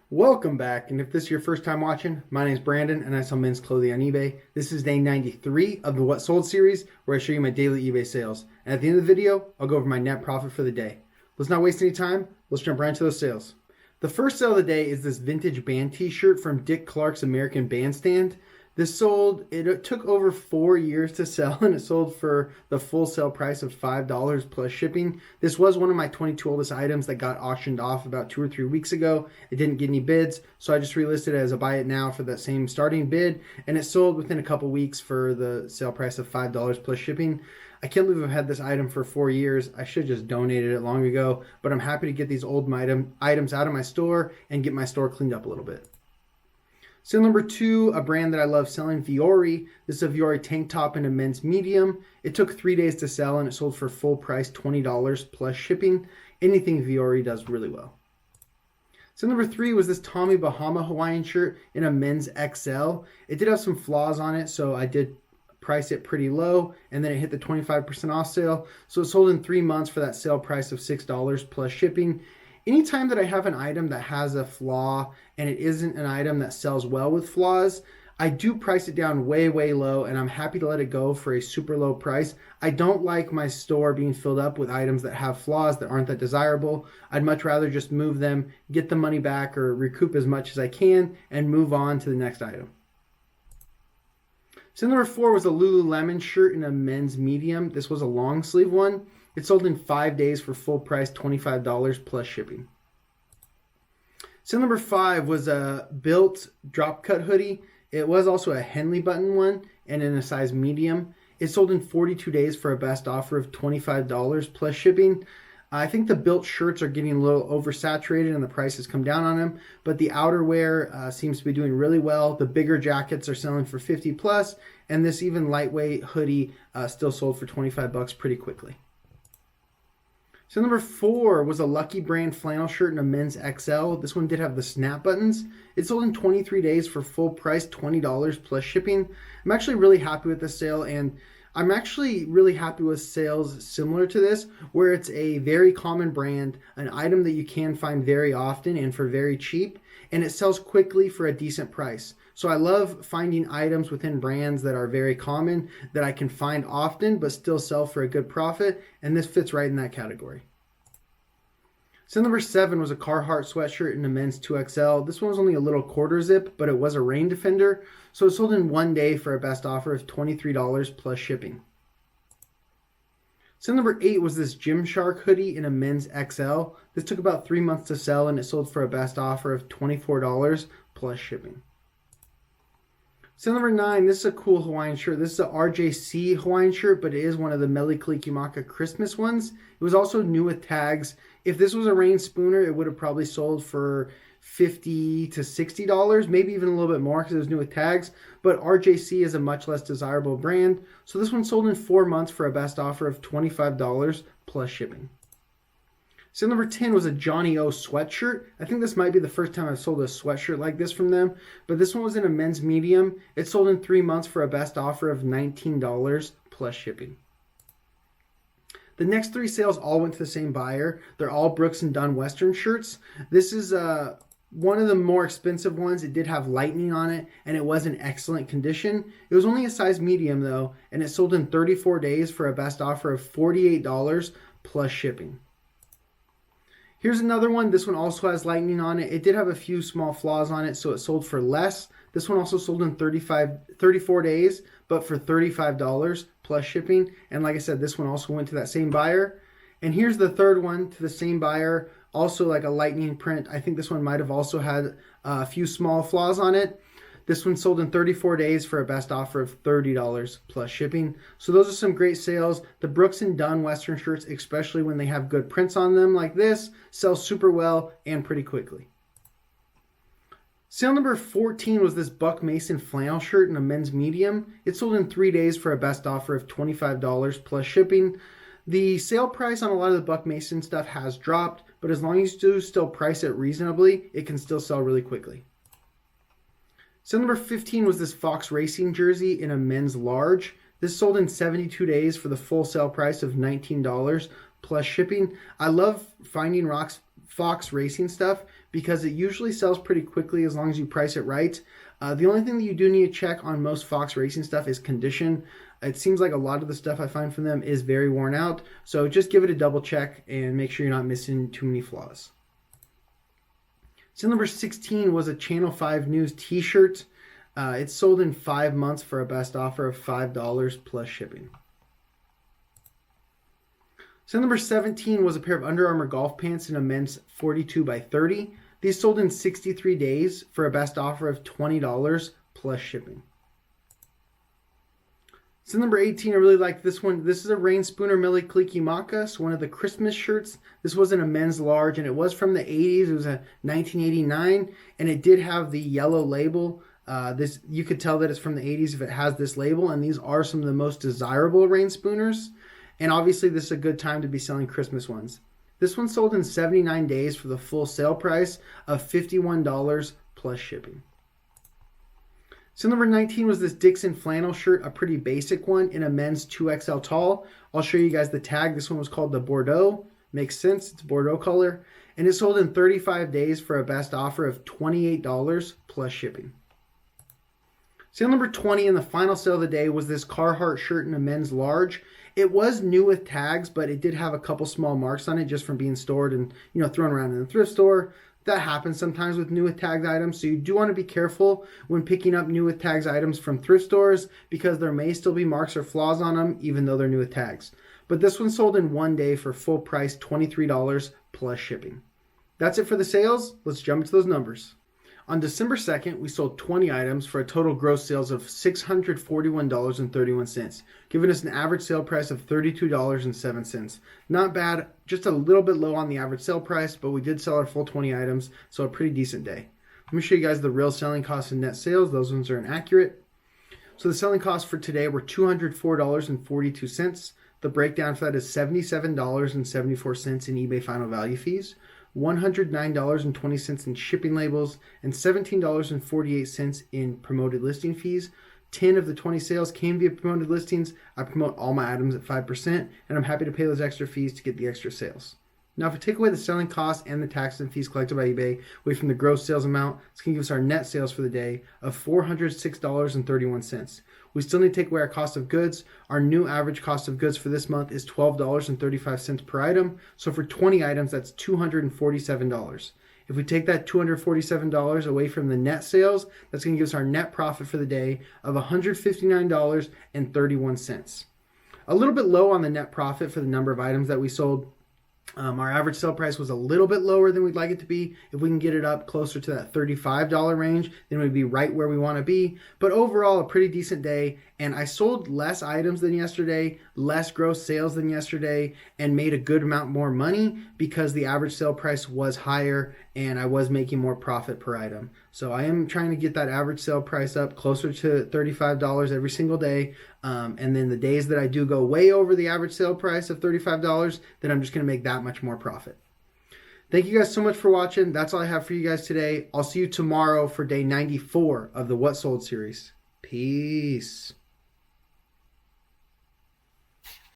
Welcome back, and if this is your first time watching, my name is Brandon and I sell men's clothing on eBay. This is day 93 of the What Sold series where I show you my daily eBay sales. And at the end of the video, I'll go over my net profit for the day. Let's not waste any time, let's jump right into those sales. The first sale of the day is this vintage band t-shirt from Dick Clark's American Bandstand. This sold, it took over 4 years to sell, and it sold for the full sale price of $5 plus shipping. This was one of my 22 oldest items that got auctioned off about 2 or 3 weeks ago. It didn't get any bids, so I just relisted it as a buy it now for that same starting bid, and it sold within a couple weeks for the sale price of $5 plus shipping. I can't believe I've had this item for 4 years. I should have just donated it long ago, but I'm happy to get these old items out of my store and get my store cleaned up a little bit. Sale number 2, a brand that I love selling, Vuori. This is a Vuori tank top in a men's medium. It took 3 days to sell and it sold for full price $20 plus shipping. Anything Vuori does really well. Sale number 3 was this Tommy Bahama Hawaiian shirt in a men's XL. It did have some flaws on it, so I did price it pretty low, and then it hit the 25% off sale. So it sold in 3 months for that sale price of $6 plus shipping. Anytime that I have an item that has a flaw and it isn't an item that sells well with flaws, I do price it down way, way low, and I'm happy to let it go for a super low price. I don't like my store being filled up with items that have flaws that aren't that desirable. I'd much rather just move them, get the money back, or recoup as much as I can and move on to the next item. So number 4 was a Lululemon shirt in a men's medium. This was a long sleeve one. It sold in 5 days for full price $25 plus shipping. So number 5 was a Built drop cut hoodie. It was also a Henley button one and in a size medium. It sold in 42 days for a best offer of $25 plus shipping. I think the Built shirts are getting a little oversaturated and the price has come down on them, but the outerwear seems to be doing really well. The bigger jackets are selling for 50 plus, and this even lightweight hoodie still sold for 25 bucks pretty quickly. So number 4 was a Lucky Brand flannel shirt in a men's XL. This one did have the snap buttons. It sold in 23 days for full price $20 plus shipping. I'm actually really happy with this sale, and I'm actually really happy with sales similar to this, where it's a very common brand, an item that you can find very often and for very cheap, and it sells quickly for a decent price. So I love finding items within brands that are very common, that I can find often but still sell for a good profit, and this fits right in that category. So number 7 was a Carhartt sweatshirt in a men's 2XL. This one was only a little quarter zip, but it was a rain defender. So it sold in 1 day for a best offer of $23 plus shipping. So number 8 was this Gymshark hoodie in a men's XL. This took about 3 months to sell and it sold for a best offer of $24 plus shipping. So number 9, this is a cool Hawaiian shirt. This is a RJC Hawaiian shirt, but it is one of the Mele Kalikimaka Christmas ones. It was also new with tags. If this was a rain spooner, it would have probably sold for $50 to $60, maybe even a little bit more because it was new with tags. But RJC is a much less desirable brand. So this one sold in 4 months for a best offer of $25 plus shipping. So number 10 was a Johnny O sweatshirt. I think this might be the first time I've sold a sweatshirt like this from them, but this one was in a men's medium. It sold in 3 months for a best offer of $19 plus shipping. The next 3 sales all went to the same buyer. They're all Brooks & Dunn Western shirts. This is one of the more expensive ones. It did have lightning on it, and it was in excellent condition. It was only a size medium, though, and it sold in 34 days for a best offer of $48 plus shipping. Here's another one. This one also has lightning on it. It did have a few small flaws on it, so it sold for less. This one also sold in 34 days, but for $35 plus shipping. And like I said, this one also went to that same buyer. And here's the third one to the same buyer, also like a lightning print. I think this one might have also had a few small flaws on it. This one sold in 34 days for a best offer of $30 plus shipping. So those are some great sales. The Brooks & Dunn Western shirts, especially when they have good prints on them like this, sell super well and pretty quickly. Sale number 14 was this Buck Mason flannel shirt in a men's medium. It sold in 3 days for a best offer of $25 plus shipping. The sale price on a lot of the Buck Mason stuff has dropped, but as long as you still price it reasonably, it can still sell really quickly. So number 15 was this Fox Racing jersey in a men's large. This sold in 72 days for the full sale price of $19 plus shipping. I love finding Fox Racing stuff because it usually sells pretty quickly as long as you price it right. The only thing that you do need to check on most Fox Racing stuff is condition. It seems like a lot of the stuff I find from them is very worn out, so just give it a double check and make sure you're not missing too many flaws. Sale number 16 was a Channel 5 News t-shirt. It sold in 5 months for a best offer of $5 plus shipping. Sale number 17 was a pair of Under Armour golf pants in a men's 42 by 30. These sold in 63 days for a best offer of $20 plus shipping. Sale number 18, I really like this one. This is a Rain Spooner Mille Kalikimaka, one of the Christmas shirts. This was in a men's large, and it was from the 80s. It was a 1989, and it did have the yellow label. This you could tell that it's from the 80s if it has this label, and these are some of the most desirable Rain Spooners. And obviously, this is a good time to be selling Christmas ones. This one sold in 79 days for the full sale price of $51 plus shipping. So number 19 was this Dixon flannel shirt, a pretty basic one in a men's 2XL tall. I'll show you guys the tag. This one was called the Bordeaux. Makes sense. It's Bordeaux color. And it sold in 35 days for a best offer of $28 plus shipping. Sale number 20 and the final sale of the day was this Carhartt shirt in a men's large. It was new with tags, but it did have a couple small marks on it just from being stored and thrown around in the thrift store. That happens sometimes with new with tagged items, so you do want to be careful when picking up new with tags items from thrift stores because there may still be marks or flaws on them even though they're new with tags. But this one sold in 1 day for full price $23 plus shipping. That's it for the sales. Let's jump into those numbers. On December 2nd, we sold 20 items for a total gross sales of $641.31, giving us an average sale price of $32.07. Not bad, just a little bit low on the average sale price, but we did sell our full 20 items, so a pretty decent day. Let me show you guys the real selling costs and net sales. Those ones are inaccurate. So the selling costs for today were $204.42. The breakdown for that is $77.74 in eBay final value fees, $109.20 in shipping labels, and $17.48 in promoted listing fees. 10 of the 20 sales came via promoted listings. I promote all my items at 5%, and I'm happy to pay those extra fees to get the extra sales. Now, if we take away the selling costs and the taxes and fees collected by eBay away from the gross sales amount, it's going to give us our net sales for the day of $406.31. We still need to take away our cost of goods. Our new average cost of goods for this month is $12.35 per item. So for 20 items, that's $247. If we take that $247 away from the net sales, that's going to give us our net profit for the day of $159.31. A little bit low on the net profit for the number of items that we sold. Our average sale price was a little bit lower than we'd like it to be. If we can get it up closer to that $35 range, then we'd be right where we want to be. But overall, a pretty decent day. And I sold less items than yesterday, less gross sales than yesterday, and made a good amount more money because the average sale price was higher and I was making more profit per item. So I am trying to get that average sale price up closer to $35 every single day. And then the days that I do go way over the average sale price of $35, then I'm just going to make that much more profit. Thank you guys so much for watching. That's all I have for you guys today. I'll see you tomorrow for day 94 of the What Sold series. Peace.